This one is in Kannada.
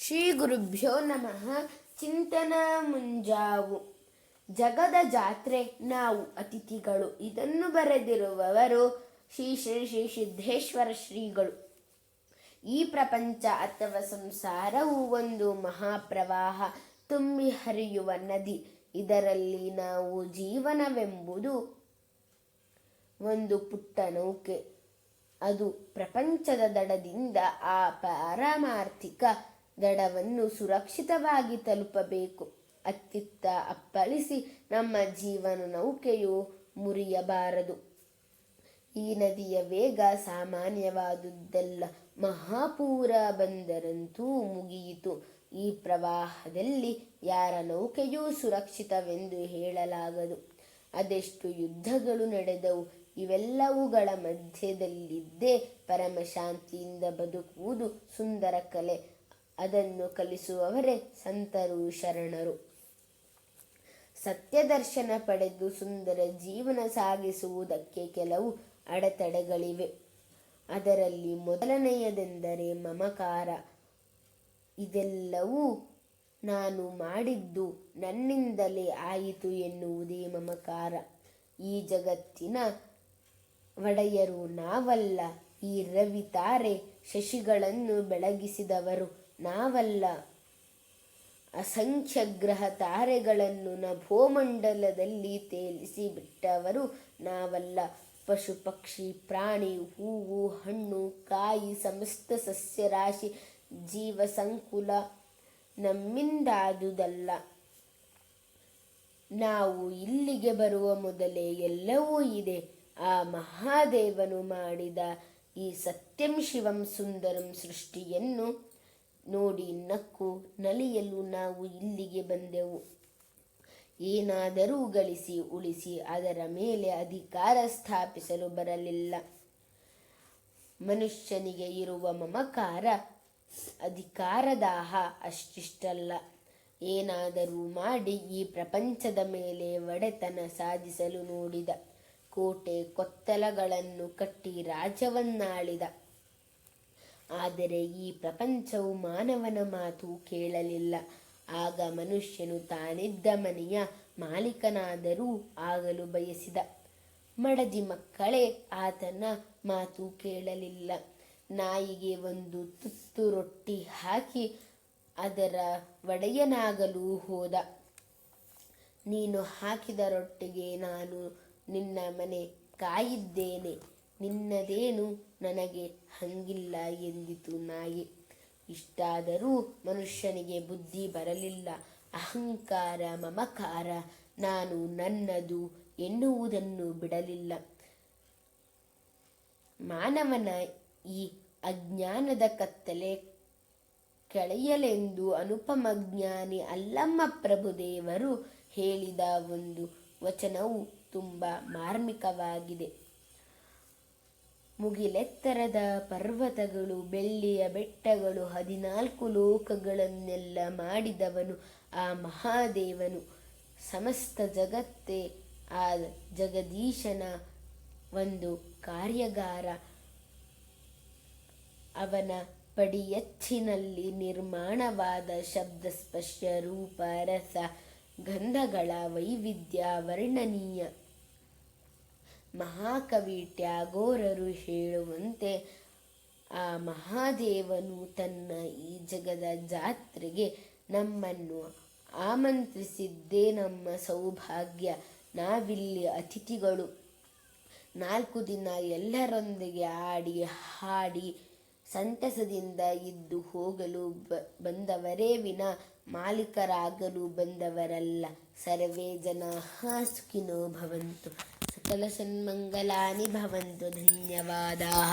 ಶ್ರೀ ಗುರುಭ್ಯೋ ನಮಃ. ಚಿಂತನ ಮುಂಜಾವು. ಜಗದ ಜಾತ್ರೆ ನಾವು ಅತಿಥಿಗಳು. ಇದನ್ನು ಬರೆದಿರುವವರು ಶ್ರೀ ಶ್ರೀ ಶ್ರೀ ಸಿದ್ದೇಶ್ವರ ಶ್ರೀಗಳು. ಈ ಪ್ರಪಂಚ ಅಥವಾ ಸಂಸಾರವು ಒಂದು ಮಹಾಪ್ರವಾಹ, ತುಂಬಿ ಹರಿಯುವ ನದಿ. ಇದರಲ್ಲಿ ನಾವು ಜೀವನವೆಂಬುದು ಒಂದು ಪುಟ್ಟ ನೌಕೆ. ಅದು ಪ್ರಪಂಚದ ದಡದಿಂದ ಆ ಪಾರಮಾರ್ಥಿಕ ದಡವನ್ನು ಸುರಕ್ಷಿತವಾಗಿ ತಲುಪಬೇಕು. ಅತ್ತಿತ್ತ ಅಪ್ಪಳಿಸಿ ನಮ್ಮ ಜೀವನ ನೌಕೆಯು ಮುರಿಯಬಾರದು. ಈ ನದಿಯ ವೇಗ ಸಾಮಾನ್ಯವಾದುದಲ್ಲ. ಮಹಾಪೂರ ಬಂದರಂತೂ ಮುಗಿಯಿತು. ಈ ಪ್ರವಾಹದಲ್ಲಿ ಯಾರ ನೌಕೆಯೂ ಸುರಕ್ಷಿತವೆಂದು ಹೇಳಲಾಗದು. ಅದೆಷ್ಟು ಯುದ್ಧಗಳು ನಡೆದವು. ಇವೆಲ್ಲವುಗಳ ಮಧ್ಯದಲ್ಲಿದ್ದೇ ಪರಮಶಾಂತಿಯಿಂದ ಬದುಕುವುದು ಸುಂದರ ಕಲೆ. ಅದನ್ನು ಕಲಿಸುವವರೇ ಸಂತರು, ಶರಣರು. ಸತ್ಯದರ್ಶನ ಪಡೆದು ಸುಂದರ ಜೀವನ ಸಾಗಿಸುವುದಕ್ಕೆ ಕೆಲವು ಅಡೆತಡೆಗಳಿವೆ. ಅದರಲ್ಲಿ ಮೊದಲನೆಯದೆಂದರೆ ಮಮಕಾರ. ಇದೆಲ್ಲವೂ ನಾನು ಮಾಡಿದ್ದು, ನನ್ನಿಂದಲೇ ಆಯಿತು ಎನ್ನುವುದೇ ಮಮಕಾರ. ಈ ಜಗತ್ತಿನ ಒಡೆಯರು ನಾವಲ್ಲ. ಈ ರವಿ ತಾರೆ ಶಶಿಗಳನ್ನು ಬೆಳಗಿಸಿದವರು ನಾವಲ್ಲ. ಅಸಂಖ್ಯ ಗ್ರಹ ತಾರೆಗಳನ್ನು ನಭೋಮಂಡಲದಲ್ಲಿ ತೇಲಿಸಿ ಬಿಟ್ಟವರು ನಾವಲ್ಲ. ಪಶು ಪಕ್ಷಿ ಪ್ರಾಣಿ ಹೂವು ಹಣ್ಣು ಕಾಯಿ ಸಮಸ್ತ ಸಸ್ಯರಾಶಿ ಜೀವ ಸಂಕುಲ ನಮ್ಮಿಂದಾದುದಲ್ಲ. ನಾವು ಇಲ್ಲಿಗೆ ಬರುವ ಮೊದಲೇ ಎಲ್ಲವೂ ಇದೆ. ಆ ಮಹಾದೇವನು ಮಾಡಿದ ಈ ಸತ್ಯಂ ಶಿವಂ ಸುಂದರಂ ಸೃಷ್ಟಿಯನ್ನು ನೋಡಿ ನಕ್ಕು ನಲಿಯಲು ನಾವು ಇಲ್ಲಿಗೆ ಬಂದೆವು. ಏನಾದರೂ ಗಳಿಸಿ ಉಳಿಸಿ ಅದರ ಮೇಲೆ ಅಧಿಕಾರ ಸ್ಥಾಪಿಸಲು ಬರಲಿಲ್ಲ. ಮನುಷ್ಯನಿಗೆ ಇರುವ ಮಮಕಾರ, ಅಧಿಕಾರದಾಹ ಅಷ್ಟಿಷ್ಟಲ್ಲ. ಏನಾದರೂ ಮಾಡಿ ಈ ಪ್ರಪಂಚದ ಮೇಲೆ ಒಡೆತನ ಸಾಧಿಸಲು ನೋಡಿದ. ಕೋಟೆ ಕೊತ್ತಲಗಳನ್ನು ಕಟ್ಟಿ ರಾಜ್ಯವನ್ನಾಳಿದ. ಆದರೆ ಈ ಪ್ರಪಂಚವು ಮಾನವನ ಮಾತು ಕೇಳಲಿಲ್ಲ. ಆಗ ಮನುಷ್ಯನು ತಾನಿದ್ದ ಮನೆಯ ಮಾಲೀಕನಾದರೂ ಆಗಲು ಬಯಸಿದ. ಮಡದಿ ಮಕ್ಕಳೇ ಆತನ ಮಾತು ಕೇಳಲಿಲ್ಲ. ನಾಯಿಗೆ ಒಂದು ತುತ್ತು ರೊಟ್ಟಿ ಹಾಕಿ ಅದರ ಒಡೆಯನಾಗಲು ಹೋದ. ನೀನು ಹಾಕಿದ ರೊಟ್ಟಿಗೆ ನಾನು ನಿನ್ನ ಮನೆ ಕಾಯಿದ್ದೇನೆ, ನಿನ್ನದೇನು ನನಗೆ ಹಂಗಿಲ್ಲ ಎಂದಿತು ನಾಯಿ. ಇಷ್ಟಾದರೂ ಮನುಷ್ಯನಿಗೆ ಬುದ್ಧಿ ಬರಲಿಲ್ಲ. ಅಹಂಕಾರ ಮಮಕಾರ ನಾನು ನನ್ನದು ಎನ್ನುವುದನ್ನು ಬಿಡಲಿಲ್ಲ. ಮಾನವನ ಈ ಅಜ್ಞಾನದ ಕತ್ತಲೆ ಕಳೆಯಲೆಂದು ಅನುಪಮ ಜ್ಞಾನಿ ಅಲ್ಲಮ್ಮ ಪ್ರಭುದೇವರು ಹೇಳಿದ ಒಂದು ವಚನವು ತುಂಬ ಮಾರ್ಮಿಕವಾಗಿದೆ. ಮುಗಿಲೆತ್ತರದ ಪರ್ವತಗಳು, ಬೆಳ್ಳಿಯ ಬೆಟ್ಟಗಳು, 14 ಲೋಕಗಳನ್ನೆಲ್ಲ ಮಾಡಿದವನು ಆ ಮಹಾದೇವನು. ಸಮಸ್ತ ಜಗತ್ತೇ ಆ ಜಗದೀಶನ ಒಂದು ಕಾರ್ಯಾಗಾರ. ಅವನ ಪಡಿಯಚ್ಚಿನಲ್ಲಿ ನಿರ್ಮಾಣವಾದ ಶಬ್ದ ಸ್ಪರ್ಶ ರೂಪ ರಸ ಗಂಧಗಳ ವೈವಿಧ್ಯ ವರ್ಣನೀಯ. ಮಹಾಕವಿ ಟ್ಯಾಗೋರರು ಹೇಳುವಂತೆ ಆ ಮಹಾದೇವನು ತನ್ನ ಈ ಜಗದ ಜಾತ್ರೆಗೆ ನಮ್ಮನ್ನು ಆಮಂತ್ರಿಸಿದ್ದೇ ನಮ್ಮ ಸೌಭಾಗ್ಯ. ನಾವಿಲ್ಲಿ ಅತಿಥಿಗಳು. 4 ದಿನ ಎಲ್ಲರೊಂದಿಗೆ ಆಡಿ ಹಾಡಿ ಸಂತಸದಿಂದ ಇದ್ದು ಹೋಗಲು ಬಂದವರೇ ವಿನ ಮಾಲೀಕರಾಗಲು ಬಂದವರಲ್ಲ. ಸರ್ವೇ ಜನಾಃ ಸುಖಿನೋ ಭವಂತು. ಸಕಲ ಸನ್ಮಂಗಲಾನಿ ಭವಂತು. ಧನ್ಯವಾದಾಃ.